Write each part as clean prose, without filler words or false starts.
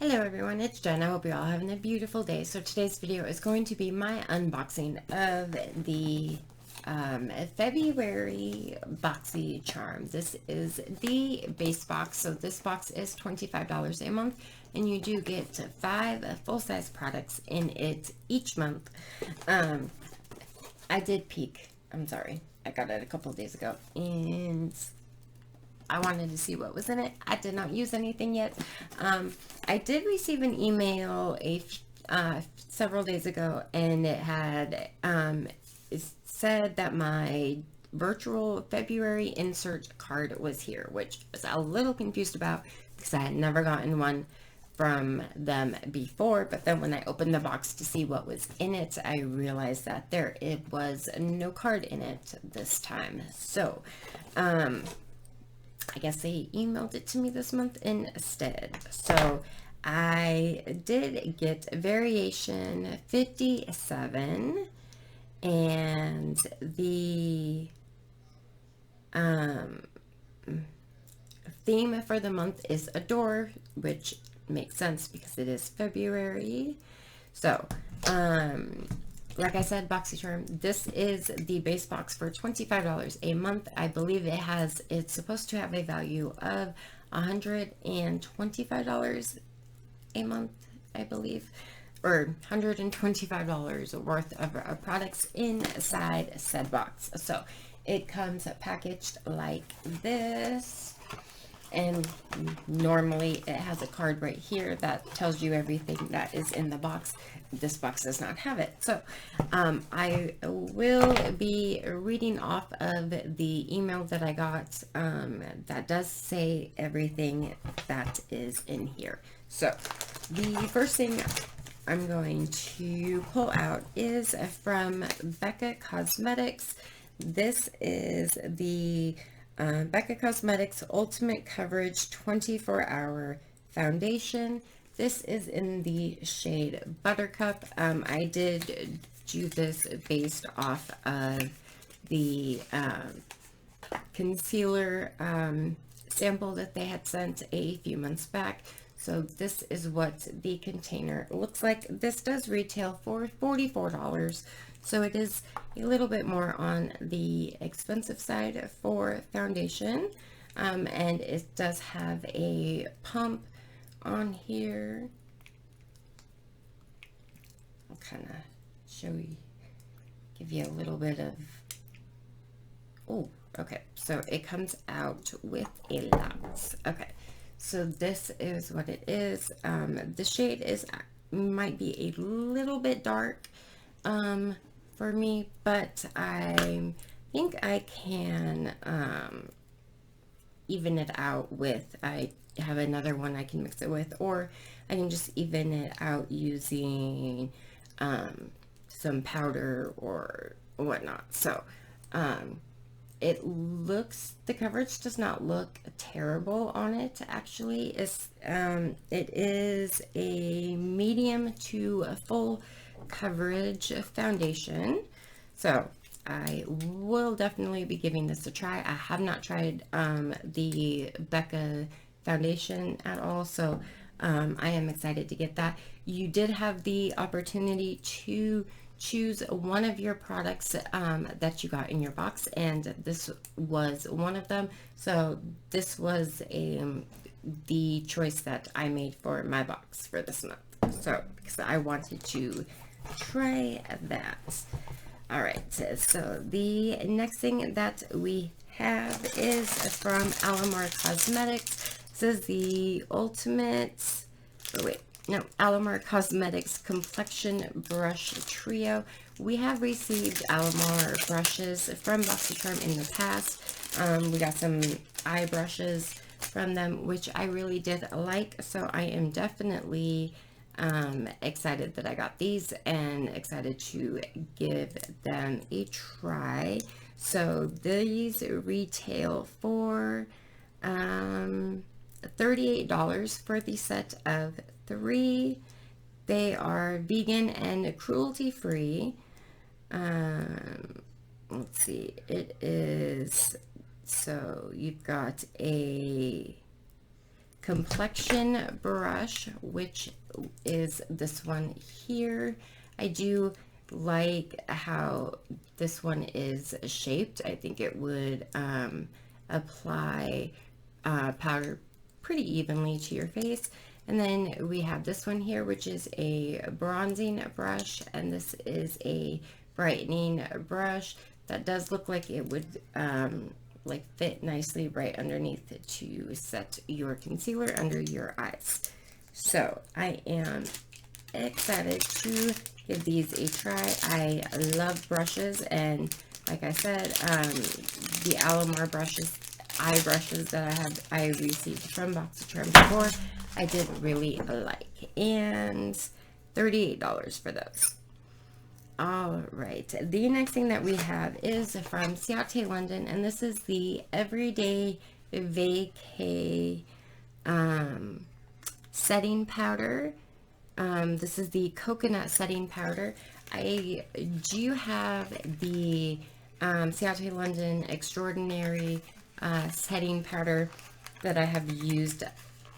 Hello everyone, it's Jen. I hope you're all having a beautiful day. So today's video is going to be my unboxing of the February Boxycharm. This is the base box. So this box is $25 a month and you do get 5 full-size products in it each month. I did peek. I'm sorry. I got it a couple of days ago and I wanted to see what was in it. I did not use anything yet. I did receive an email several days ago, and it had it said that my virtual February insert card was here, which I was a little confused about because I had never gotten one from them before. But then when I opened the box to see what was in it, I realized that it was no card in it this time. So I guess they emailed it to me this month instead. So I did get variation 57, and the theme for the month is adore, which makes sense because it is February. So like I said, Boxycharm, this is the base box for $25 a month. I believe it's supposed to have a value of $125 a month, I believe, or $125 worth of products inside said box. So it comes packaged like this, and normally it has a card right here that tells you everything that is in the box. This box does not have it. So I will be reading off of the email that I got that does say everything that is in here. So the first thing I'm going to pull out is from Becca Cosmetics. This is the Becca Cosmetics Ultimate Coverage 24-Hour Foundation. This is in the shade Buttercup. I did do this based off of the concealer sample that they had sent a few months back. So this is what the container looks like. This does retail for $44. So it is a little bit more on the expensive side for foundation. And it does have a pump on here. I'll kind of give you a little bit of, oh, okay. So it comes out with a lot. Okay. So this is what it is. The shade might be a little bit dark for me, but I think I can even it out with, I have another one I can mix it with, or I can just even it out using some powder or whatnot. So the coverage does not look terrible on it. Actually, it is a medium to a full coverage foundation. So I will definitely be giving this a try. I have not tried the Becca foundation at all, so I am excited to get that. You did have the opportunity to choose one of your products that you got in your box, and this was one of them. So this was the choice that I made for my box for this month. So because I wanted to try that. All right, so the next thing that we have is from Alomar Cosmetics. This is the Alomar Cosmetics Complexion Brush Trio. We have received Alomar brushes from Boxycharm in the past. We got some eye brushes from them, which I really did like, so I am definitely excited that I got these and excited to give them a try. So these retail for $38 for the set of 3. They are vegan and cruelty free. Let's see, it is, so you've got a complexion brush, which is this one here. I do like how this one is shaped. I think it would apply powder pretty evenly to your face. And then we have this one here, which is a bronzing brush, and this is a brightening brush that does look like it would like fit nicely right underneath to set your concealer under your eyes. So I am excited to give these a try. I love brushes, and like I said, the Alomar eye brushes that I received from Boxycharm before, I did really like, and $38 for those. All right, the next thing that we have is from CIT London, and this is the Everyday Vacay setting powder. This is the coconut setting powder. I do have the CIT London Extraordinary setting powder that I have used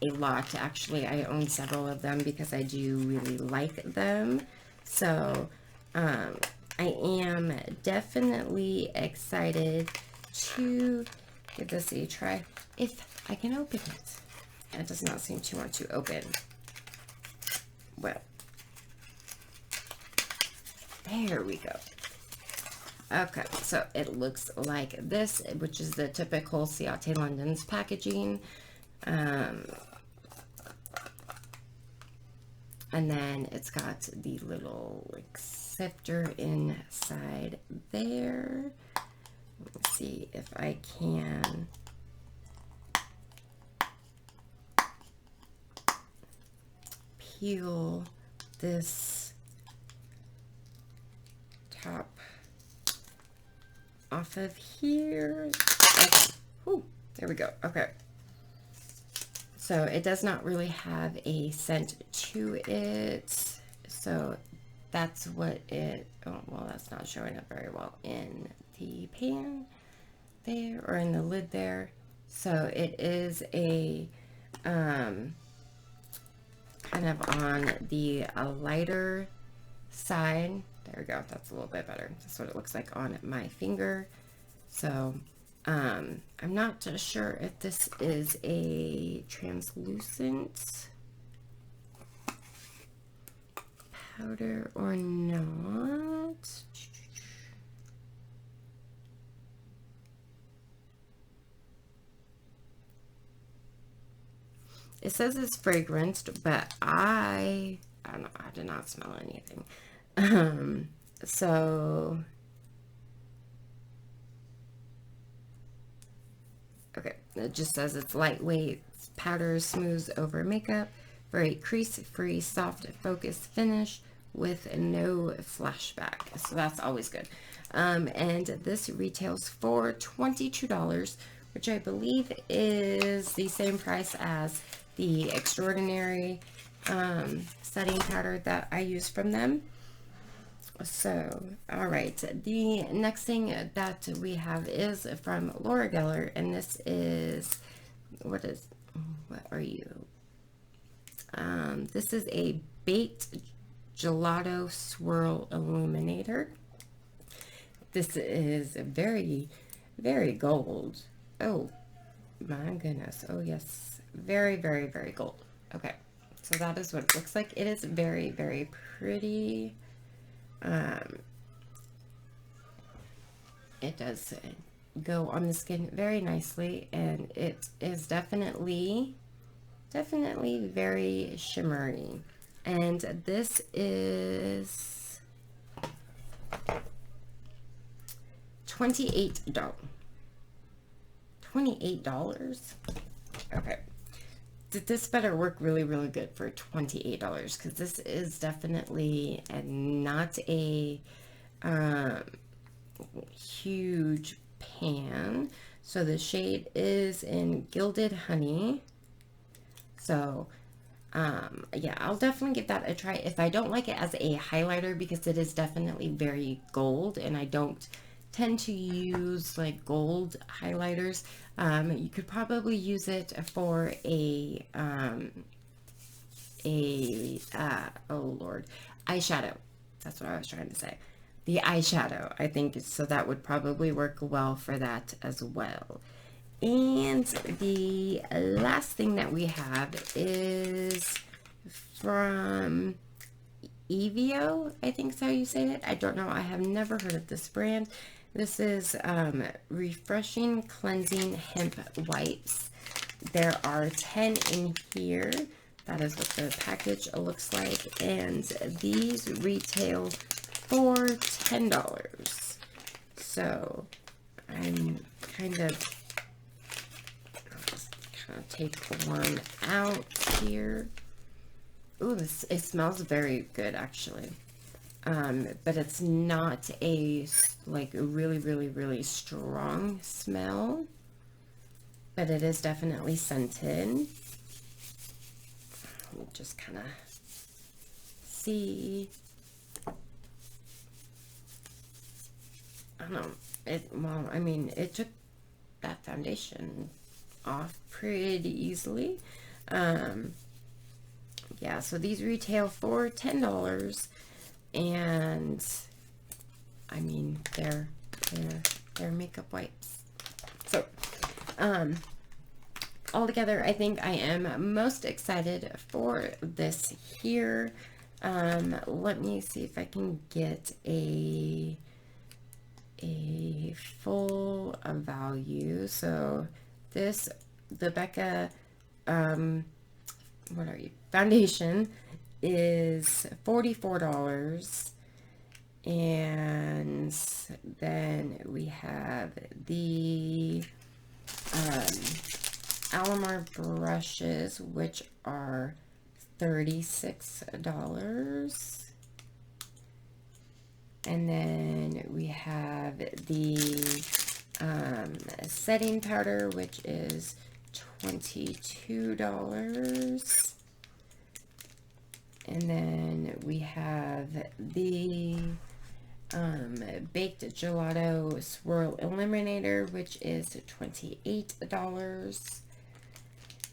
a lot. Actually, I own several of them because I do really like them. So I am definitely excited to give this a try if I can open it. It does not seem to want to open. Well, there we go. Okay, so it looks like this, which is the typical CIT London's packaging. And then it's got the little like sifter inside there. Let's see if I can peel this top off of here. Okay. Ooh, there we go. Okay. So it does not really have a scent to it. So that's what it, oh, well, that's not showing up very well in the pan there, or in the lid there. So it is a, kind of on the lighter side. There we go. That's a little bit better. That's what it looks like on my finger. So I'm not sure if this is a translucent powder or not. It says it's fragranced, but I don't know. I did not smell anything. So okay, it just says it's lightweight powder, smooths over makeup for a crease-free, soft, focused finish with no flashback. So that's always good. And this retails for $22, which I believe is the same price as the Extraordinary setting powder that I use from them. So, all right, the next thing that we have is from Laura Geller, and this is, what are you? This is a baked gelato swirl illuminator. This is very, very gold. Oh my goodness. Oh yes, very, very, very gold. Okay, so that is what it looks like. It is very, very pretty. It does go on the skin very nicely, and it is definitely very shimmery. And this is $28. $28? Okay. This better work really, really good for $28, because this is definitely not a huge pan. So the shade is in Gilded Honey. So yeah, I'll definitely give that a try. If I don't like it as a highlighter, because it is definitely very gold, and I don't tend to use like gold highlighters, you could probably use it for oh Lord, eyeshadow. That's what I was trying to say. The eyeshadow, I think, so that would probably work well for that as well. And the last thing that we have is from Evio, I think is how you say it. I don't know. I have never heard of this brand. This is Refreshing Cleansing Hemp Wipes. There are 10 in here. That is what the package looks like. And these retail for $10. So I'm kind of take one out here. Ooh, it smells very good actually. But it's not a like really strong smell, but it is definitely scented. We'll just kind of see. I don't know. Well, I mean, it took that foundation off pretty easily. Yeah, so these retail for $10, and I mean, they're makeup wipes. So, altogether, I think I am most excited for this here. Let me see if I can get a full value. So this, the Becca, what are you, foundation is $44. And then we have the Alomar brushes, which are $36. And then we have the setting powder, which is $22. And then we have the baked gelato swirl eliminator, which is $28.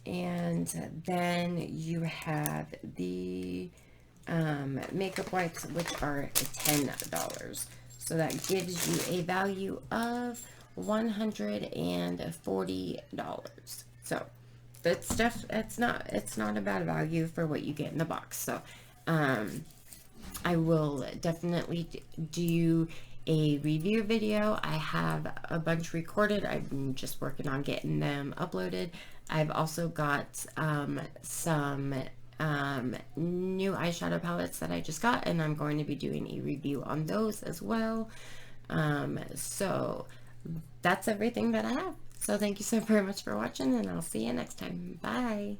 And then you have the makeup wipes, which are $10. So that gives you a value of $140. So that stuff, it's not a bad value for what you get in the box. So I will definitely do a review video. I have a bunch recorded. I'm just working on getting them uploaded. I've also got some new eyeshadow palettes that I just got, and I'm going to be doing a review on those as well. So that's everything that I have. So thank you so very much for watching, and I'll see you next time. Bye.